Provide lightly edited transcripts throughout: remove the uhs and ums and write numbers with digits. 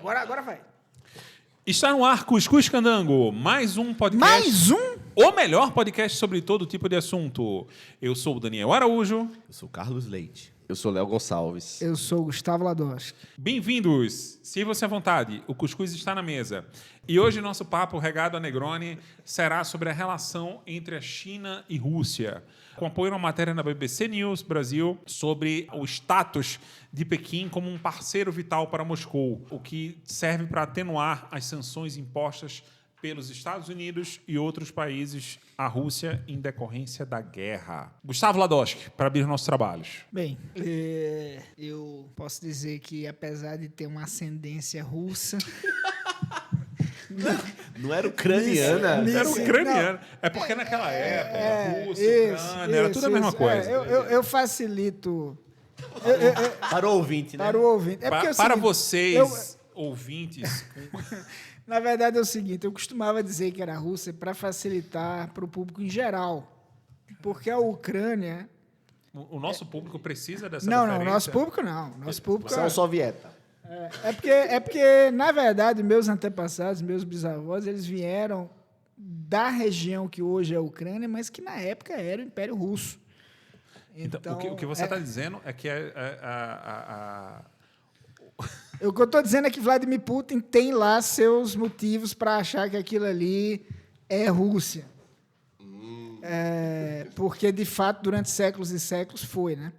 Agora vai. Está no ar Cuscuz Candango, mais um podcast. Mais um? O melhor podcast sobre todo tipo de assunto. Eu sou o Daniel Araújo. Eu sou o Carlos Leite. Eu sou o Léo Gonçalves. Eu sou o Gustavo Ladowski. Bem-vindos! Sirvam-se à vontade, o cuscuz está na mesa. E hoje nosso papo regado a Negroni será sobre a relação entre a China e Rússia, com apoio a uma matéria na BBC News Brasil sobre o status de Pequim como um parceiro vital para Moscou, o que serve para atenuar as sanções impostas pelos Estados Unidos e outros países à Rússia em decorrência da guerra. Gustavo Ladowski, para abrir nossos trabalhos. Bem, eu posso dizer que, apesar de ter uma ascendência russa... Não era ucraniana? Era ucraniano. É porque naquela época, Rússia, Ucrânia, era tudo a mesma coisa. Eu facilito... Para o ouvinte, né? Para o ouvinte. É porque é o Para seguinte, vocês, ouvintes... Na verdade é o seguinte, eu costumava dizer que era a Rússia para facilitar para o público em geral, porque a Ucrânia... O nosso público precisa dessa Não, referência? o nosso público não. Nosso público Você é um sovieta. É porque, na verdade, meus antepassados, meus bisavós, eles vieram da região que hoje é a Ucrânia, mas que na época era o Império Russo. Então, o que você está dizendo é que O que eu estou dizendo é que Vladimir Putin tem lá seus motivos para achar que aquilo ali é Rússia. Porque, de fato, durante séculos e séculos foi, né?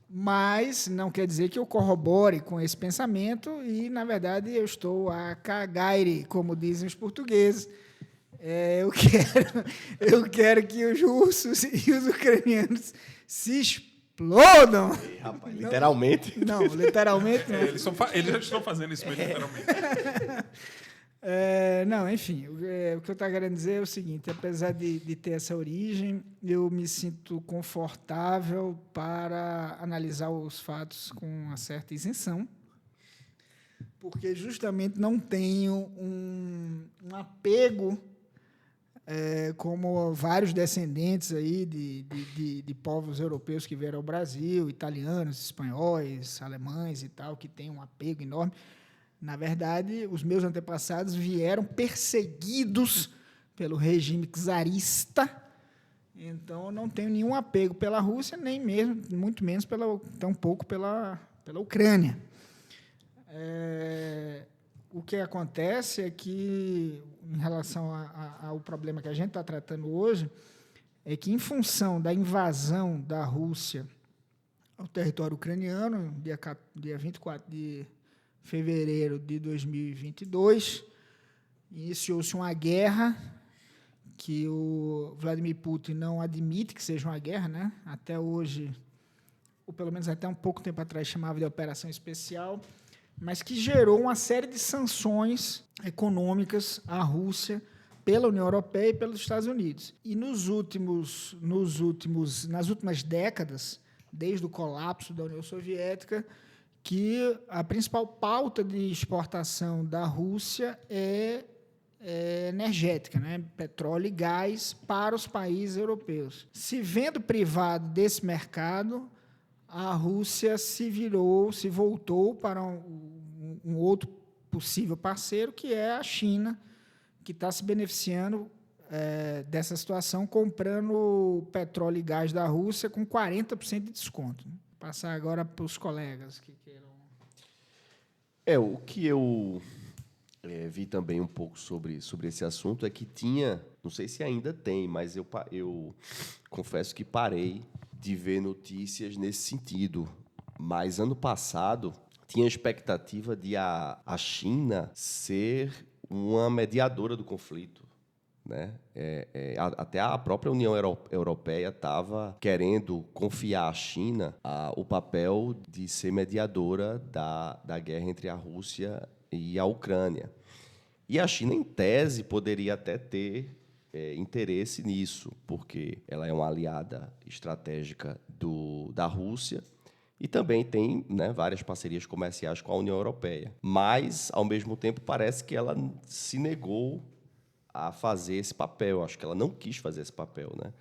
Mas não quer dizer que eu corrobore com esse pensamento e, na verdade, eu estou a cagaire, como dizem os portugueses. Eu quero que os russos e os ucranianos se explodam. Rapaz, literalmente. Não, literalmente não. eles já estão fazendo isso mesmo, literalmente. Não, enfim, o que eu estava querendo dizer é o seguinte, apesar de ter essa origem, eu me sinto confortável para analisar os fatos com uma certa isenção, porque justamente não tenho um apego, como vários descendentes aí de povos europeus que vieram ao Brasil, italianos, espanhóis, alemães e tal, que têm um apego enorme. Na verdade, os meus antepassados vieram perseguidos pelo regime czarista, então eu não tenho nenhum apego pela Rússia, nem mesmo, muito menos, tampouco pela Ucrânia. O que acontece é que, em relação ao problema que a gente está tratando hoje, é que, em função da invasão da Rússia ao território ucraniano, dia 24 de fevereiro de 2022, iniciou-se uma guerra que o Vladimir Putin não admite que seja uma guerra, né? Até hoje, ou pelo menos até um pouco tempo atrás, chamava de operação especial, mas que gerou uma série de sanções econômicas à Rússia pela União Europeia e pelos Estados Unidos. E nas últimas décadas, desde o colapso da União Soviética, que a principal pauta de exportação da Rússia é energética, né? Petróleo e gás para os países europeus. Se vendo privado desse mercado, a Rússia se voltou para um outro possível parceiro, que é a China, que está se beneficiando dessa situação, comprando petróleo e gás da Rússia com 40% de desconto. Passar agora para os colegas que queiram. O que eu vi também um pouco sobre esse assunto é que tinha, não sei se ainda tem, mas eu confesso que parei de ver notícias nesse sentido. Mas ano passado tinha a expectativa de a China ser uma mediadora do conflito, né? Até a própria União Europeia estava querendo confiar à China o papel de ser mediadora da guerra entre a Rússia e a Ucrânia. E a China, em tese, poderia até ter interesse nisso, porque ela é uma aliada estratégica da Rússia e também tem, né, várias parcerias comerciais com a União Europeia. Mas, ao mesmo tempo, parece que ela se negou a fazer esse papel. Acho que ela não quis fazer esse papel, né?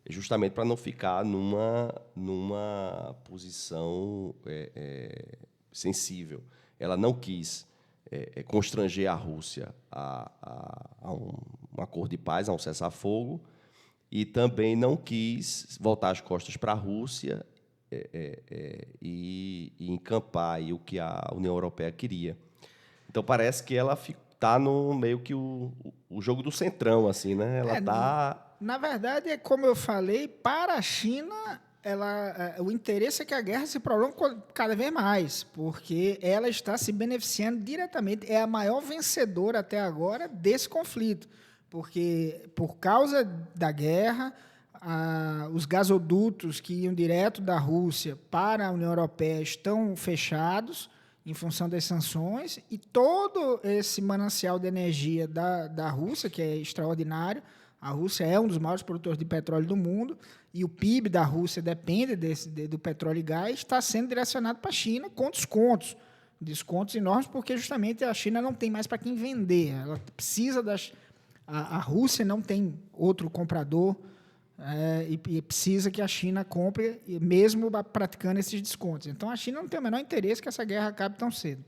Justamente para não ficar numa posição sensível. Ela não quis constranger a Rússia a um acordo de paz, a um cessar-fogo, e também não quis voltar as costas para a Rússia e encampar aí o que a União Europeia queria. Então, parece que ela está no meio que o jogo do centrão, assim, né? Ela está... Na verdade, como eu falei, para a China, o interesse é que a guerra se prolongue cada vez mais, porque ela está se beneficiando diretamente, é a maior vencedora até agora desse conflito, porque por causa da guerra, os gasodutos que iam direto da Rússia para a União Europeia estão fechados em função das sanções, e todo esse manancial de energia da Rússia, que é extraordinário, a Rússia é um dos maiores produtores de petróleo do mundo, e o PIB da Rússia depende do petróleo e gás, está sendo direcionado para a China com descontos enormes, porque justamente a China não tem mais para quem vender. Ela precisa a Rússia não tem outro comprador, e precisa que a China compre, mesmo praticando esses descontos. Então, a China não tem o menor interesse que essa guerra acabe tão cedo.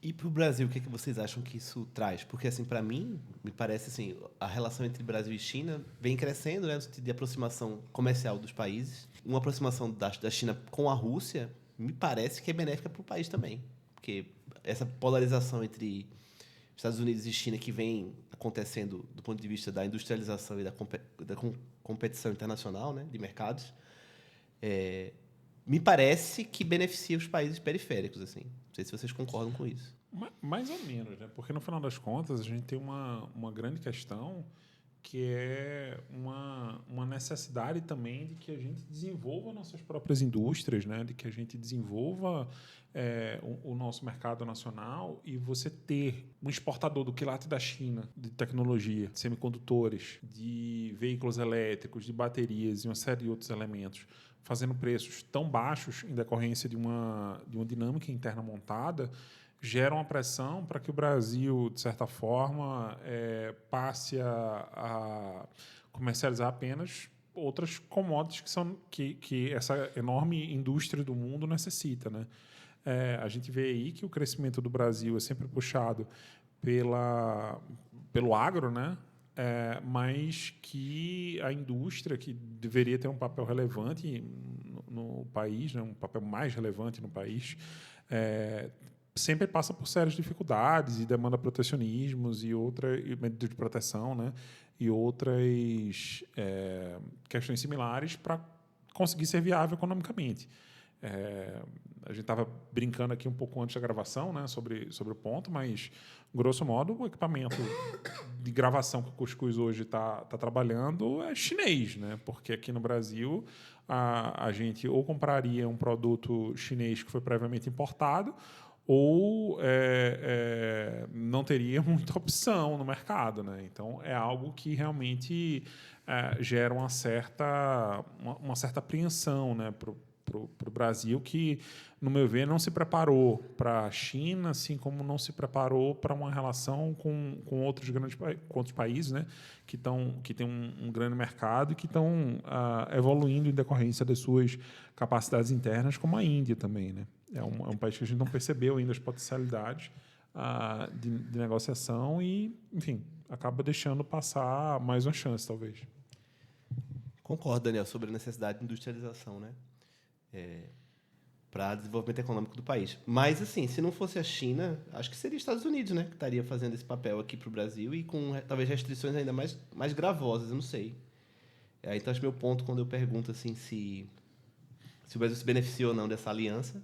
E para o Brasil, o que vocês acham que isso traz? Porque, assim, para mim, me parece assim, a relação entre Brasil e China vem crescendo, né, no sentido de aproximação comercial dos países. Uma aproximação da China com a Rússia me parece que é benéfica para o país também. Porque essa polarização entre Estados Unidos e China que vem acontecendo do ponto de vista da industrialização e da competição internacional, né, de mercados, me parece que beneficia os países periféricos, assim. Não sei se vocês concordam com isso. Mais ou menos, né? Porque, no final das contas, a gente tem uma grande questão que é uma necessidade também de que a gente desenvolva nossas próprias indústrias, né? De que a gente desenvolva o nosso mercado nacional, e você ter um exportador do quilate da China de tecnologia, de semicondutores, de veículos elétricos, de baterias e uma série de outros elementos, fazendo preços tão baixos em decorrência de uma dinâmica interna montada, gera uma pressão para que o Brasil, de certa forma, passe a comercializar apenas outras commodities que essa enorme indústria do mundo necessita, né? A gente vê aí que o crescimento do Brasil é sempre puxado pelo agro, né? Mas que a indústria, que deveria ter um papel relevante no país, né? Um papel mais relevante no país, sempre passa por sérias dificuldades e demanda protecionismos e medidas de proteção, né? E outras questões similares para conseguir ser viável economicamente. A gente estava brincando aqui um pouco antes da gravação, né, sobre o ponto, mas, grosso modo, o equipamento de gravação que o Cuscuz hoje está trabalhando é chinês, né? Porque aqui no Brasil a gente ou compraria um produto chinês que foi previamente importado, ou não teria muita opção no mercado, né? Então, é algo que realmente gera uma certa apreensão, né, para o Brasil, que, no meu ver, não se preparou para a China, assim como não se preparou para uma relação com outros países, né, que têm um grande mercado e que estão evoluindo em decorrência das suas capacidades internas, como a Índia também, né? É um país que a gente não percebeu ainda as potencialidades de negociação e, enfim, acaba deixando passar mais uma chance, talvez. Concordo, Daniel, sobre a necessidade de industrialização, né? Para desenvolvimento econômico do país. Mas, assim, se não fosse a China, acho que seria os Estados Unidos, né, que estaria fazendo esse papel aqui para o Brasil e com, talvez, restrições ainda mais gravosas, eu não sei. Então, acho que meu ponto, quando eu pergunto assim, se o Brasil se beneficia ou não dessa aliança,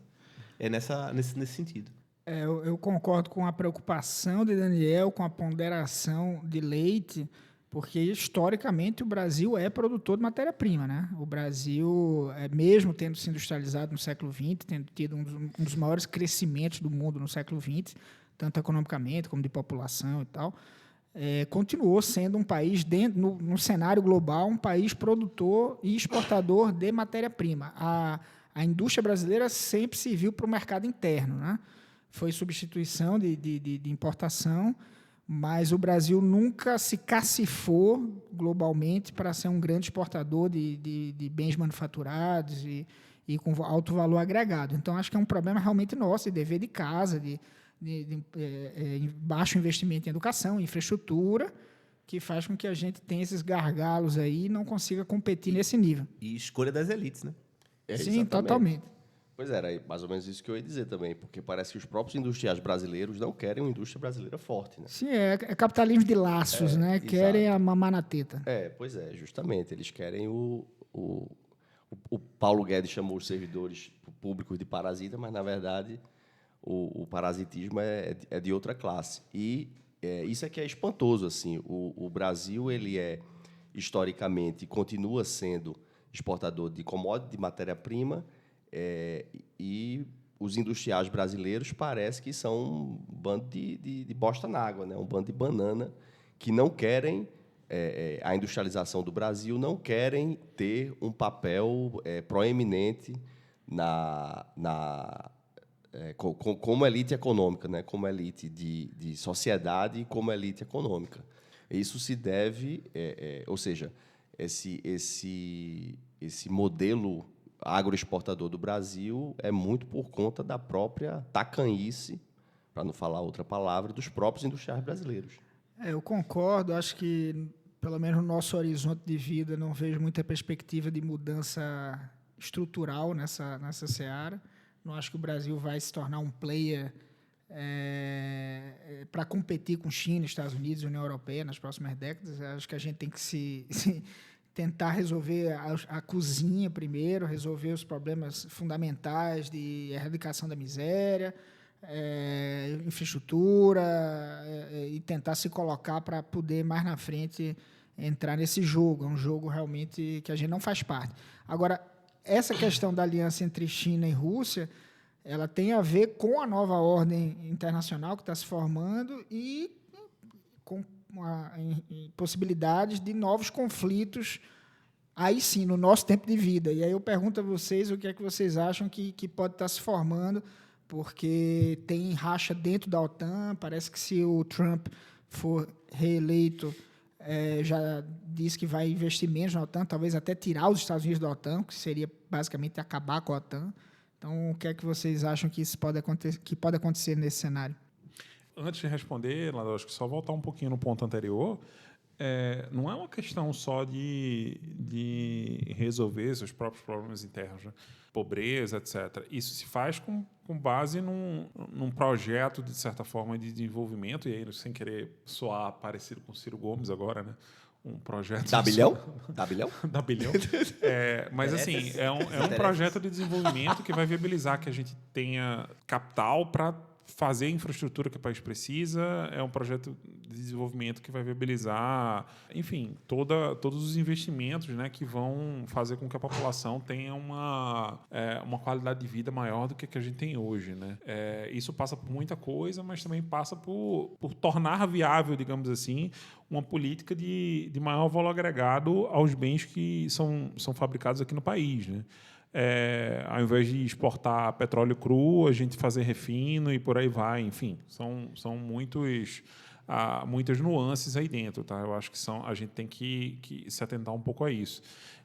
é nesse sentido. Eu concordo com a preocupação de Daniel, com a ponderação de Leite, porque, historicamente, o Brasil é produtor de matéria-prima, né? O Brasil, mesmo tendo se industrializado no século XX, tendo tido um dos maiores crescimentos do mundo no século XX, tanto economicamente como de população e tal, continuou sendo um país, no cenário global, um país produtor e exportador de matéria-prima. A indústria brasileira sempre serviu para o mercado interno, né? Foi substituição de importação, mas o Brasil nunca se cacifou globalmente para ser um grande exportador de bens manufaturados e com alto valor agregado. Então, acho que é um problema realmente nosso, de dever de casa, de baixo investimento em educação, infraestrutura, que faz com que a gente tenha esses gargalos aí e não consiga competir nesse nível. E escolha das elites, né? Sim, Exatamente. totalmente. Pois é, era mais ou menos isso que eu ia dizer também, porque parece que os próprios industriais brasileiros não querem uma indústria brasileira forte, né? Sim, é capitalismo de laços, né? exato. Querem a mamar na teta. Pois é, justamente. Eles querem o Paulo Guedes chamou os servidores públicos de parasita, mas, na verdade, o parasitismo é de outra classe. E isso é que é espantoso, assim. O Brasil, ele historicamente, continua sendo exportador de commodity, de matéria-prima, e os industriais brasileiros parece que são um bando de bosta na água, né? Um bando de banana que não querem a industrialização do Brasil, não querem ter um papel proeminente como elite econômica, né? Como elite de sociedade e como elite econômica. Isso se deve, ou seja, esse modelo agroexportador do Brasil é muito por conta da própria tacanhice, para não falar outra palavra, dos próprios industriais brasileiros. Eu concordo, acho que, pelo menos no nosso horizonte de vida, não vejo muita perspectiva de mudança estrutural nessa seara. Não acho que o Brasil vai se tornar um player para competir com China, Estados Unidos e União Europeia nas próximas décadas. Acho que a gente tem que tentar resolver a cozinha primeiro, resolver os problemas fundamentais de erradicação da miséria, infraestrutura, e tentar se colocar para poder, mais na frente, entrar nesse jogo. É um jogo realmente que a gente não faz parte. Agora, essa questão da aliança entre China e Rússia, ela tem a ver com a nova ordem internacional que está se formando e com possibilidades de novos conflitos, aí sim, no nosso tempo de vida. E aí eu pergunto a vocês o que é que vocês acham que pode estar se formando, porque tem racha dentro da OTAN. Parece que, se o Trump for reeleito, já disse que vai investir menos na OTAN, talvez até tirar os Estados Unidos da OTAN, que seria basicamente acabar com a OTAN. Então, o que é que vocês acham que isso pode acontecer nesse cenário? Antes de responder, Lado, acho que só voltar um pouquinho no ponto anterior, não é uma questão só de resolver seus próprios problemas internos, né? Pobreza, etc. Isso se faz com base num projeto, de certa forma, de desenvolvimento, e aí, sem querer soar parecido com o Ciro Gomes agora, né? Um projeto... Da bilhão? Da bilhão? Da bilhão. Mas, assim, é um projeto de desenvolvimento que vai viabilizar que a gente tenha capital para fazer a infraestrutura que o país precisa. É um projeto de desenvolvimento que vai viabilizar, enfim, todos os investimentos, né, que vão fazer com que a população tenha uma qualidade de vida maior do que a gente tem hoje, né? Isso passa por muita coisa, mas também passa por tornar viável, digamos assim, uma política de maior valor agregado aos bens que são fabricados aqui no país, né? Ao invés de exportar petróleo cru, a gente fazer refino e por aí vai. Enfim, são muitas nuances aí dentro, tá? Eu acho que a gente tem que se atentar um pouco a isso.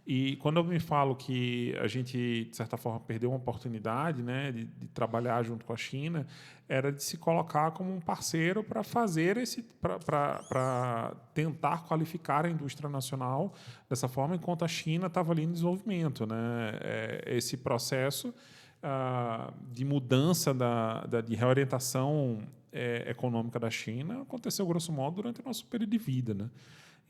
E quando eu me falo que a gente, de certa forma, perdeu uma oportunidade, né, de trabalhar junto com a China, era de se colocar como um parceiro para fazer para tentar qualificar a indústria nacional dessa forma, enquanto a China estava ali em desenvolvimento, né? Esse processo de mudança, de reorientação econômica da China aconteceu, grosso modo, durante o nosso período de vida, né?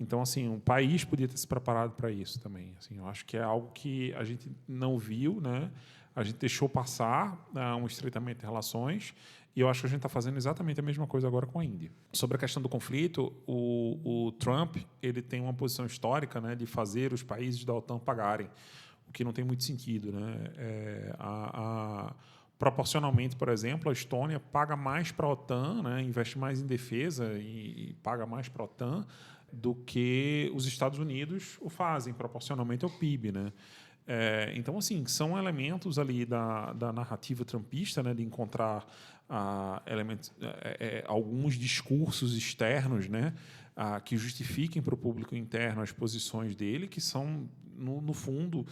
Então, assim, o país podia ter se preparado para isso também. Assim, eu acho que é algo que a gente não viu, né? A gente deixou passar um estreitamento de relações, e eu acho que a gente está fazendo exatamente a mesma coisa agora com a Índia. Sobre a questão do conflito, o Trump ele tem uma posição histórica, né, de fazer os países da OTAN pagarem, o que não tem muito sentido, né? Proporcionalmente, por exemplo, a Estônia paga mais para a OTAN, né, investe mais em defesa e paga mais para a OTAN do que os Estados Unidos o fazem, proporcionalmente ao PIB, né? Então, assim, são elementos ali da narrativa trumpista, né, de encontrar alguns discursos externos, né, que justifiquem para o público interno as posições dele, que são, no fundo,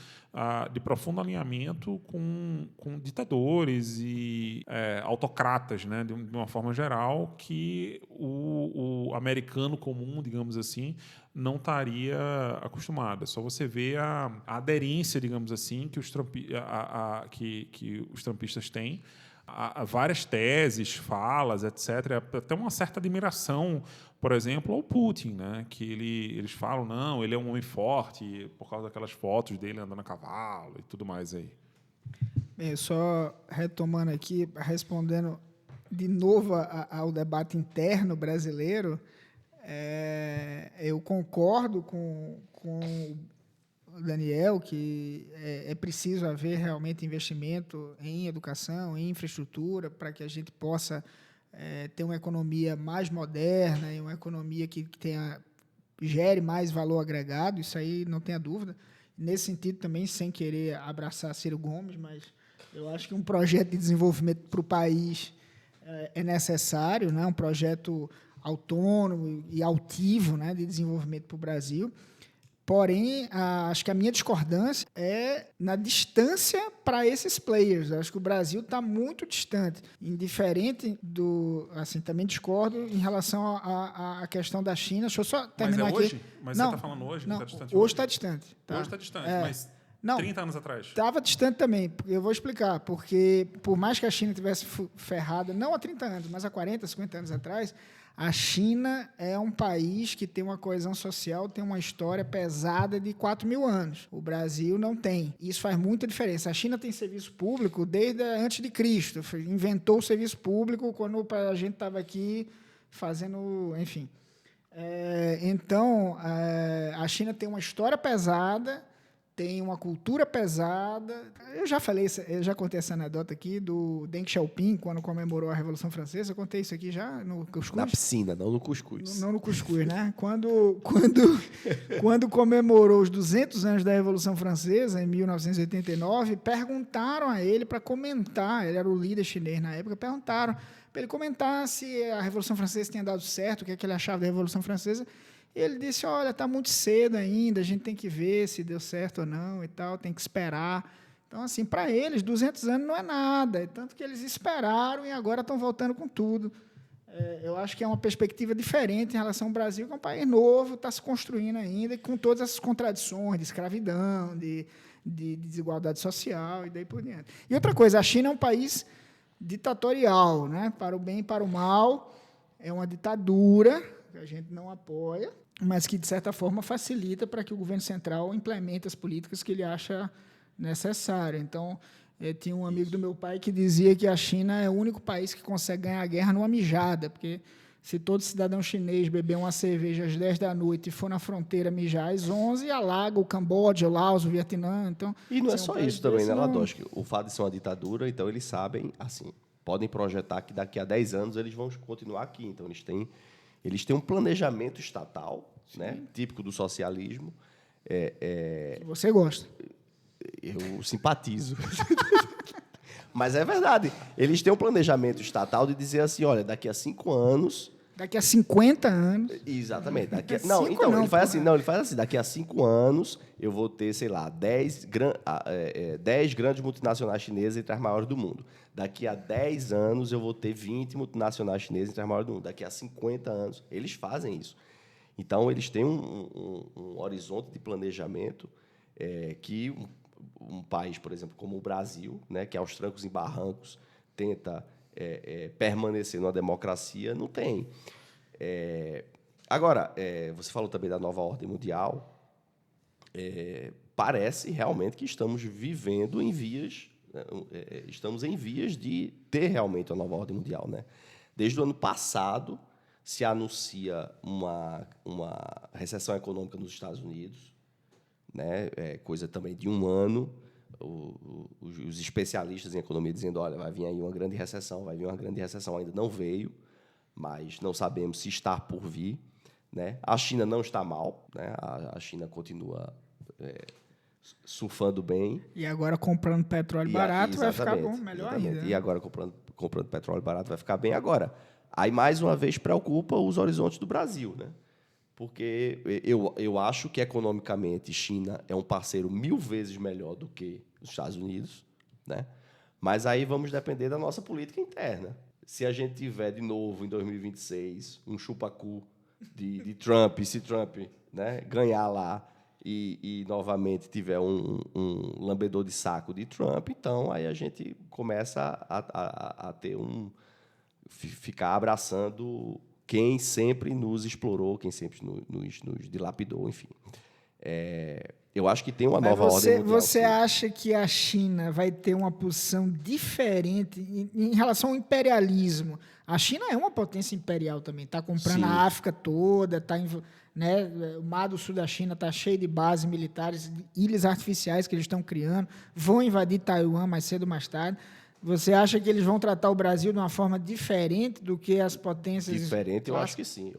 de profundo alinhamento com ditadores e autocratas, né, de uma forma geral, que o americano comum, digamos assim, não estaria acostumado. É só você ver a aderência, digamos assim, que os trumpistas têm a várias teses, falas, etc. Até uma certa admiração, por exemplo, ao Putin, né? Que eles falam, não, ele é um homem forte, por causa daquelas fotos dele andando a cavalo e tudo mais aí. Bem, só retomando aqui, respondendo de novo ao debate interno brasileiro, eu concordo com o Daniel que é preciso haver realmente investimento em educação, em infraestrutura, para que a gente possa ter uma economia mais moderna e uma economia que gere mais valor agregado, isso aí não tenha dúvida. Nesse sentido também, sem querer abraçar Ciro Gomes, mas eu acho que um projeto de desenvolvimento para o país é necessário, né? Um projeto autônomo e altivo, né, de desenvolvimento para o Brasil. Porém, acho que a minha discordância é na distância para esses players. Acho que o Brasil está muito distante. Indiferente do... Assim, também discordo em relação à questão da China. Deixa eu só terminar mas aqui. Hoje? Mas não, você está falando hoje? Não, está distante hoje está distante. Tá? Hoje está distante, mas não, 30 anos atrás. Estava distante também. Eu vou explicar. Porque, por mais que a China tivesse ferrada, não há 30 anos, mas há 40, 50 anos atrás, a China é um país que tem uma coesão social, tem uma história pesada de 4.000 anos. O Brasil não tem. Isso faz muita diferença. A China tem serviço público desde antes de Cristo. Inventou o serviço público quando a gente estava aqui fazendo... Enfim. Então, a China tem uma história pesada, tem uma cultura pesada. Eu já contei essa anedota aqui do Deng Xiaoping, quando comemorou a Revolução Francesa. Eu contei isso aqui já no cuscuz. Na piscina, não no cuscuz. Não no cuscuz, né? Quando comemorou os 200 anos da Revolução Francesa, em 1989, perguntaram a ele para comentar, ele era o líder chinês na época, perguntaram para ele comentar se a Revolução Francesa tinha dado certo, o que ele achava da Revolução Francesa. E ele disse, olha, está muito cedo ainda, a gente tem que ver se deu certo ou não e tal, tem que esperar. Então, assim, para eles, 200 anos não é nada, tanto que eles esperaram e agora estão voltando com tudo. Eu acho que é uma perspectiva diferente em relação ao Brasil, que é um país novo, está se construindo ainda, com todas essas contradições de escravidão, de desigualdade social e daí por diante. E outra coisa, a China é um país ditatorial, né? Para o bem e para o mal, é uma ditadura que a gente não apoia, mas que, de certa forma, facilita para que o governo central implemente as políticas que ele acha necessário. Então, tinha um amigo do meu pai que dizia que a China é o único país que consegue ganhar a guerra numa mijada, porque se todo cidadão chinês beber uma cerveja às 10 da noite e for na fronteira mijar às 11, alaga o Camboja, o Laos, o Vietnã. Então, e não é só isso também, né, Ladoche? Não... O fato de ser uma ditadura, então eles sabem, assim, podem projetar que daqui a 10 anos eles vão continuar aqui. Então, eles têm um planejamento estatal, né, típico do socialismo. Você gosta. Eu simpatizo. Mas é verdade. Eles têm um planejamento estatal de dizer assim, olha, daqui a 5 anos... Daqui a 50 anos... Exatamente. Ele faz assim, daqui a 5 anos eu vou ter, sei lá, 10 grandes multinacionais chinesas entre as maiores do mundo. Daqui a 10 anos eu vou ter 20 multinacionais chinesas entre as maiores do mundo. Daqui a 50 anos. Eles fazem isso. Então, eles têm um horizonte de planejamento que um país, por exemplo, como o Brasil, né, que aos trancos e barrancos tenta permanecer numa democracia, não tem. Agora, você falou também da nova ordem mundial. Parece realmente que estamos vivendo em vias... estamos em vias de ter realmente uma nova ordem mundial, né? Desde o ano passado se anuncia uma recessão econômica nos Estados Unidos, né? Coisa também de um ano. Os especialistas em economia dizendo, olha, vai vir aí uma grande recessão, ainda não veio, mas não sabemos se está por vir, né? A China não está mal, né? A China continua surfando bem. E agora comprando petróleo barato vai ficar bom, melhor ainda. E agora comprando petróleo barato vai ficar bem. Agora, aí mais uma vez preocupa os horizontes do Brasil, né? porque eu acho que economicamente China é um parceiro 1000 vezes melhor do que os Estados Unidos, né? Mas aí vamos depender da nossa política interna. Se a gente tiver de novo em 2026 um chupacu de Trump, se Trump, né, ganhar lá e novamente tiver um lambedor de saco de Trump, então aí a gente começa a ter ficar abraçando quem sempre nos explorou, quem sempre nos dilapidou, enfim. Eu acho que tem uma nova ordem mundial. Você acha que a China vai ter uma posição diferente em relação ao imperialismo? A China é uma potência imperial também, está comprando Sim. a África toda, né, o mar do sul da China está cheio de bases militares, ilhas artificiais que eles estão criando, vão invadir Taiwan mais cedo ou mais tarde. Você acha que eles vão tratar o Brasil de uma forma diferente do que as potências... Diferente, eu acho que sim.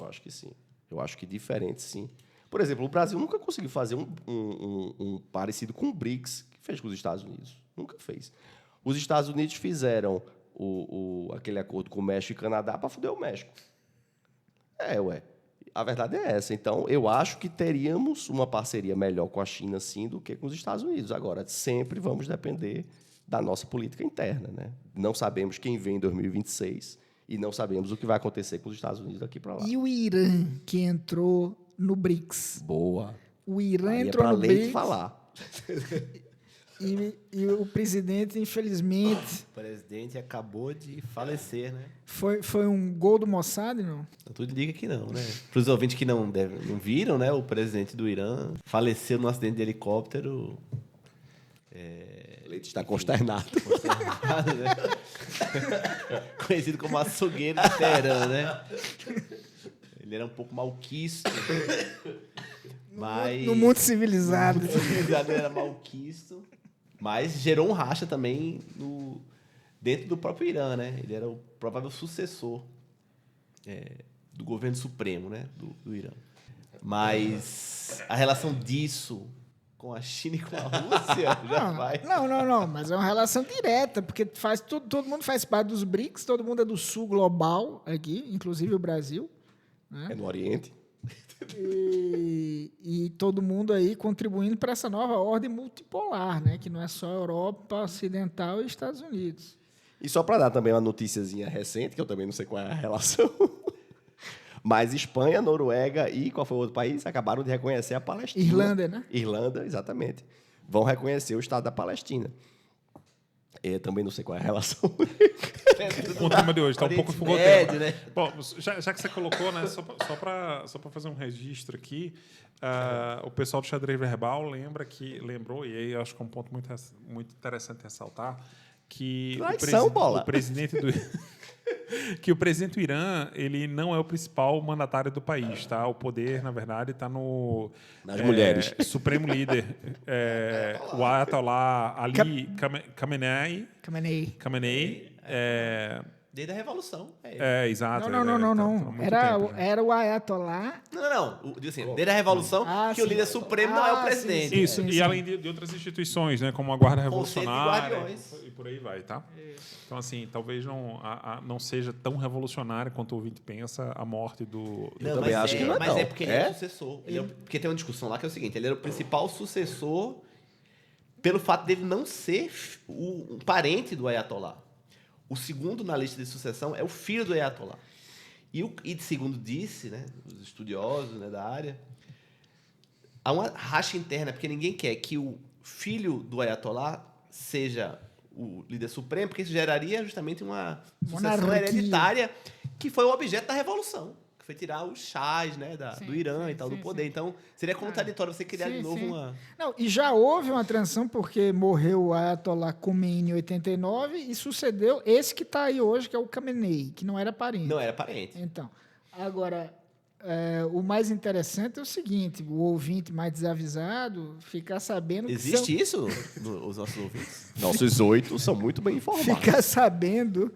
Eu acho que diferente, sim. Por exemplo, o Brasil nunca conseguiu fazer um parecido com o BRICS, que fez com os Estados Unidos. Nunca fez. Os Estados Unidos fizeram aquele acordo com o México e Canadá para foder o México. A verdade é essa. Então, eu acho que teríamos uma parceria melhor com a China, sim, do que com os Estados Unidos. Agora, sempre vamos depender da nossa política interna, né? Não sabemos quem vem em 2026 e não sabemos o que vai acontecer com os Estados Unidos daqui para lá. E o Irã, que entrou no BRICS? Boa. O Irã Aí entrou é no para lei de BRICS falar. e o presidente, infelizmente, O presidente acabou de falecer, né? foi um gol do Mossad, não? Então, tudo indica que não, né? Para os ouvintes que não viram, né? O presidente do Irã faleceu num acidente de helicóptero. Leite está consternado. Né? Conhecido como açougueiro de Teherã, né? Ele era um pouco malquisto. Mas... No mundo civilizado. Ele era malquisto. Mas gerou um racha também dentro do próprio Irã, né? Ele era o provável sucessor do governo supremo, né? Do Irã. Mas a relação disso com a China e com a Rússia já vai... Não, mas é uma relação direta, porque todo mundo faz parte dos BRICS, todo mundo é do sul global aqui, inclusive o Brasil. Né? É no Oriente. E todo mundo aí contribuindo para essa nova ordem multipolar, né? Que não é só Europa Ocidental e Estados Unidos. E só para dar também uma noticiazinha recente, que eu também não sei qual é a relação, mas Espanha, Noruega e qual foi o outro país? Acabaram de reconhecer a Palestina. Irlanda, né? Irlanda, exatamente. Vão reconhecer o Estado da Palestina. Eu também não sei qual é a relação. Com o tema de hoje, está um pouco Oriente fogoteiro. Médio, né? Bom, já que você colocou, né, só para fazer um registro aqui, o pessoal do Xadrez Verbal lembrou, e aí eu acho que é um ponto muito interessante ressaltar, que o presidente do que o presidente do Irã, ele não é o principal mandatário do país, tá? O poder, na verdade, está nas mulheres. Supremo líder, o Ayatollah Ali Khamenei. Desde a Revolução. Exato. Não. Era o Ayatollah. Não. Digo assim, desde a Revolução, que o líder supremo não é o presidente. Isso, e além de outras instituições, né, como a Guarda Revolucionária e por aí vai, tá? Então, assim, talvez não seja tão revolucionário quanto o ouvinte pensa a morte do... Eu também acho que não é, mas não. é porque ele é o sucessor. Porque tem uma discussão lá que é o seguinte, ele era o principal sucessor pelo fato dele não ser um parente do Ayatollah. O segundo na lista de sucessão é o filho do Ayatollah. E segundo disse, né, os estudiosos, né, da área, há uma racha interna, porque ninguém quer que o filho do Ayatollah seja o líder supremo, porque isso geraria justamente uma sucessão hereditária, que foi o objeto da Revolução, que foi tirar os chás, né, do Irã e tal, do poder. Então, seria contraditório você criar de novo uma... Não, e já houve uma transição, porque morreu o Ayatollah Khomeini em 89 e sucedeu esse que está aí hoje, que é o Khamenei, que não era parente. Não era parente. Então, agora, o mais interessante é o seguinte, o ouvinte mais desavisado ficar sabendo... Existe isso nos nossos ouvintes? Nossos 8 são muito bem informados. Ficar sabendo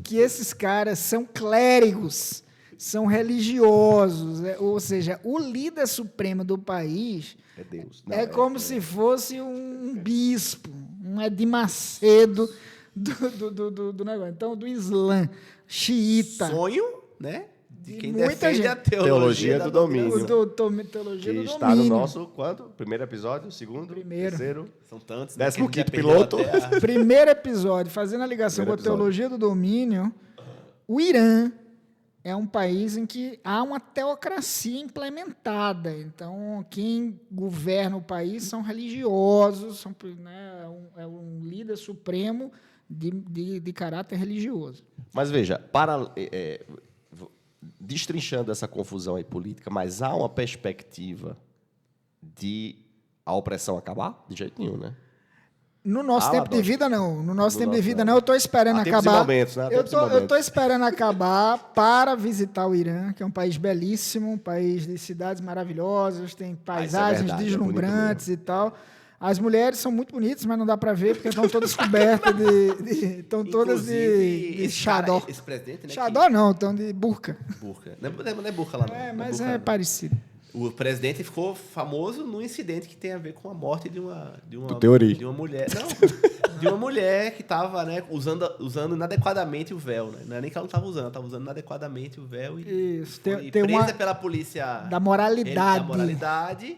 que esses caras são clérigos, são religiosos, ou seja, o líder supremo do país É Deus. como se fosse um bispo, um Edir Macedo do negócio. Então, do Islã, xiita. Sonho, né? de quem muita defende gente. a Teologia da do domínio. Teologia Que do está no domínio. nosso, quanto? Primeiro episódio? Segundo? Primeiro. Terceiro? São tantos, 15º que a gente já piloto. perdeu até a- Primeiro episódio, fazendo a ligação Primeiro com a teologia do domínio, o Irã é um país em que há uma teocracia implementada. Então, quem governa o país são religiosos, né, é um líder supremo de caráter religioso. Mas veja, destrinchando essa confusão aí política, mas há uma perspectiva de a opressão acabar? De jeito nenhum, né? No nosso tempo de Ladoche. vida, não. No nosso tempo de nosso, vida, não. não. Eu estou esperando Há tempos e acabar. momentos, né? Há Eu tempos e tô momentos. esperando acabar para visitar o Irã, que é um país belíssimo, um país de cidades maravilhosas, tem paisagens verdade, é deslumbrantes e tal. As mulheres são muito bonitas, mas não dá para ver porque estão todas cobertas estão todas Inclusive, de esse xadó. cara, esse presidente, né? Xadó não, estão de burca. Burca. Não é burca lá, não. É, Não mas burca, é não. parecido. O presidente ficou famoso num incidente que tem a ver com a morte de uma teoria. de uma mulher, não, de uma mulher que estava, né, usando inadequadamente o véu, né? Não é nem que ela não estava usando, ela estava usando inadequadamente o véu e Isso, foi tem presa uma pela polícia da moralidade. da moralidade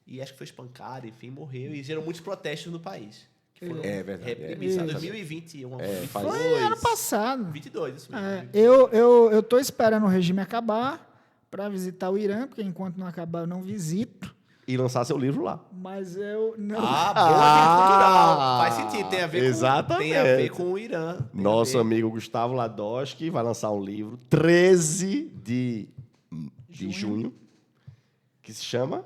e acho que foi espancada, enfim, morreu e gerou muitos protestos no país. Que foram É verdade, reprimidos em é. 2021, faz- 22, Foi ano passado. 22, isso mesmo. É, eu tô esperando o regime acabar para visitar o Irã, porque enquanto não acabar eu não visito. E lançar seu livro lá. Mas eu não. Ah, boa cultural. Faz sentido, tem a ver Exatamente. com o Irã. Tem a Nosso ver. amigo Gustavo Ladoche vai lançar um livro 13 de junho, que se chama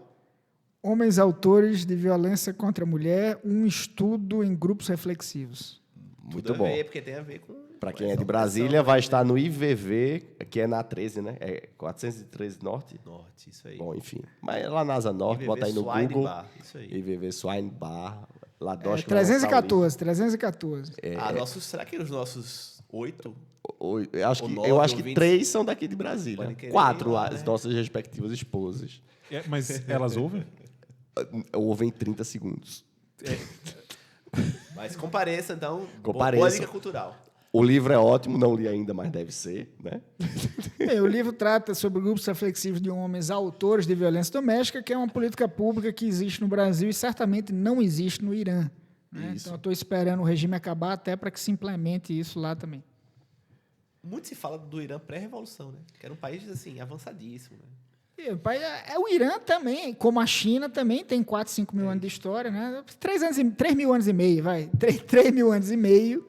Homens autores de violência contra a mulher, um estudo em grupos reflexivos. muito Tudo a bom. ver, porque tem a ver com... Para quem com é de essa Brasília, opressão, vai né? estar no IVV, que é na 13, né? É 413 Norte. Norte, isso aí. Bom, enfim. Mas é lá na Asa Norte, IVV bota aí no Swine Google. Bar, isso aí. IVV Swine Bar. É, Ladoche vai lançar o 314, 314. Será que os nossos 8? livro. Eu acho Ou que, 9, eu acho ou que 20. 3 são daqui de Brasília. Podem querer 4 ir lá, as né? nossas respectivas esposas. Mas elas ouvem? Ouvem 30 segundos. Mas compareça, então. Compareça. Boa dica cultural. O livro é ótimo, não li ainda, mas deve ser, né? Bem, o livro trata sobre grupos reflexivos de homens autores de violência doméstica, que é uma política pública que existe no Brasil e certamente não existe no Irã. Né? Então, eu estou esperando o regime acabar até para que se implemente isso lá também. Muito se fala do Irã pré-revolução, né? Que era um país, assim, avançadíssimo, né? E, o Irã também, como a China, também tem 4, 5 mil anos de história, né? 3 mil anos e meio, vai. 3 mil anos e meio.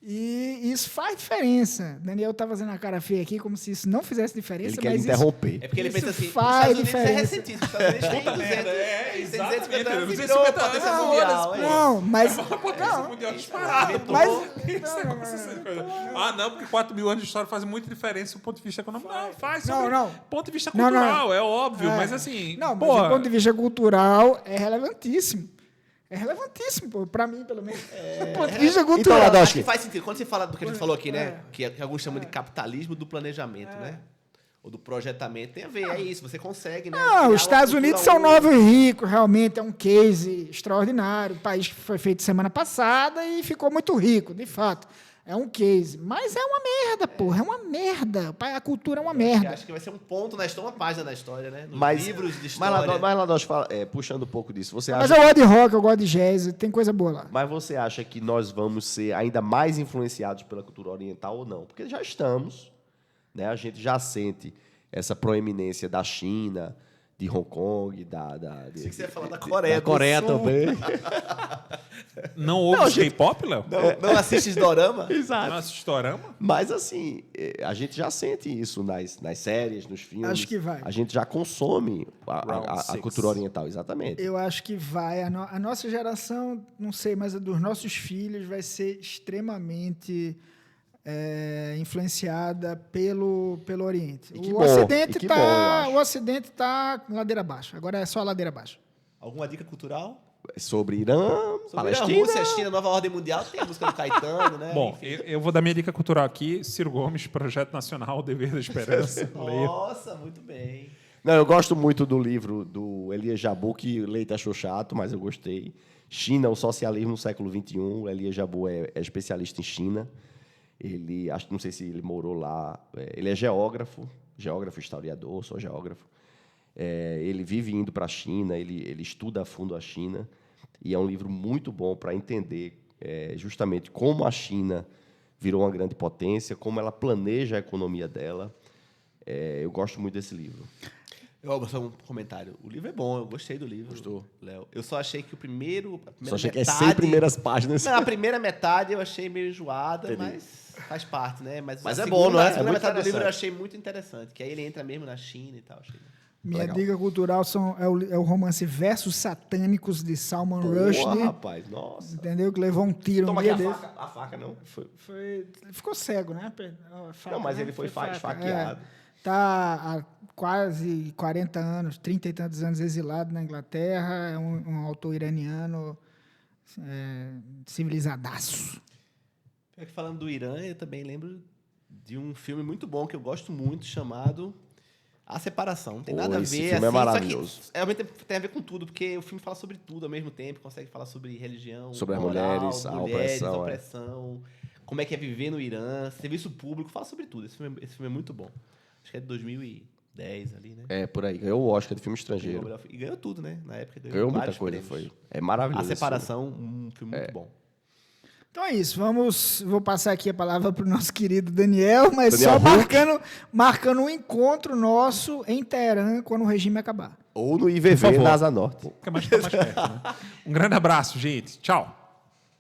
E isso faz diferença. Daniel está fazendo a cara feia aqui, como se isso não fizesse diferença. Ele quer mas interromper. É porque ele Isso pensa assim, os faz Estados Unidos é diferença. recentíssimo. Os Estados Unidos tem 200, merda, tem exatamente, 250 anos e 250 virou anos, potência não, mundial. é. Não, mas... Potência mundial disparada. Não, porque 4 mil anos de história fazem muita diferença do ponto de vista econômico. Não, faz. Sobre Não. ponto de vista Não, não. cultural, é óbvio. Mas assim, Não, mas porra, do ponto de vista cultural, é relevantíssimo. É relevantíssimo, pô, para mim, pelo menos. Do ponto de vista Então, cultural. Ladoche, Acho que faz sentido. Quando você fala do que a gente falou aqui, né? Que alguns chamam de capitalismo do planejamento, né? Ou do projetamento. Tem a ver, é isso. Você consegue, né? criar Não, uma os Estados cultura Unidos são única. novos ricos, realmente é um case extraordinário. O país que foi feito semana passada e ficou muito rico, de fato. É um case. Mas é uma merda, porra. É uma merda. A cultura é uma Eu merda. acho que vai ser um ponto na história, uma página na história, né? Nos mas, livros de mas história. Ladoche fala, puxando um pouco disso, você Mas acha... eu gosto de rock, eu gosto de jazz, tem coisa boa lá. Mas você acha que nós vamos ser ainda mais influenciados pela cultura oriental ou não? Porque já estamos, né? A gente já sente essa proeminência da China, de Hong Kong, Achei que você ia falar da Coreia da do Coreia Sul. também. não ouve K-pop, Léo? Não assistes dorama? Exato. Não assiste dorama? Mas, assim, a gente já sente isso nas séries, nos filmes. Acho que vai. A gente já consome Round a six. cultura oriental, exatamente. Eu acho que vai. A nossa geração, não sei, mas a dos nossos filhos vai ser extremamente influenciada pelo Oriente. E que O bom, Ocidente e que bom, eu acho. o Ocidente tá ladeira abaixo. Agora é só ladeira abaixo. Alguma dica cultural? Sobre Irã, Sobre a Palestina... Rússia, China, Nova Ordem Mundial, tem a música do Caetano, né? Bom, Enfim. eu vou dar minha dica cultural aqui. Ciro Gomes, Projeto Nacional, Dever da Esperança. Leia. Nossa, muito bem. Não, eu gosto muito do livro do Elias Jabbour, que o Leite achou chato, mas eu gostei. China, o socialismo no século XXI. O Elias Jabbour é especialista em China. Ele, acho que não sei se ele morou lá. Ele é geógrafo, historiador, sou geógrafo. Ele vive indo para a China, ele estuda a fundo a China, e é um livro muito bom para entender justamente como a China virou uma grande potência, como ela planeja a economia dela. Eu gosto muito desse livro. Só um comentário. O livro é bom, eu gostei do livro. Gostou? Léo. Eu só achei que a primeira Só achei que metade... 100 primeiras páginas. Não, a primeira metade eu achei meio enjoada, mas faz parte, né? Mas é a bom, não é? A segunda É muito metade do livro eu interessante. achei muito interessante, que aí ele entra mesmo na China e tal. Achei... Minha Legal. dica cultural é o romance Versos Satânicos de Salman Pô, Rushdie. rapaz, nossa. Entendeu? Que levou um tiro Toma um dia aqui desse. a faca não. Ficou cego, né? A faca, Não, mas né? ele foi faca. esfaqueado. Tá há quase 40 anos, 30 e tantos anos exilado na Inglaterra. É um autor iraniano civilizadaço. Pior que falando do Irã, eu também lembro de um filme muito bom que eu gosto muito, chamado A Separação. Não tem Pô, nada a esse ver. filme é assim, maravilhoso. Só que, ao mesmo tempo, tem a ver com tudo, porque o filme fala sobre tudo ao mesmo tempo, consegue falar sobre religião, Sobre as moral, mulheres, a opressão, opressão, como é que é viver no Irã, serviço público, fala sobre tudo. Esse filme é muito bom. Acho que é de 2010 ali, né? Por aí. Ganhou o Oscar de filme estrangeiro. E ganhou tudo, né? Na época Ganhou muita vários coisa, prêmios. foi. É maravilhoso. A esse Separação, um filme muito bom. Então é isso. Vou passar aqui a palavra para o nosso querido Daniel, mas Daniel só Huck. marcando um encontro nosso em Teherã quando o regime acabar. Ou no Por IVV, favor. na Asa Norte. Fica mais perto, né? Um grande abraço, gente. Tchau.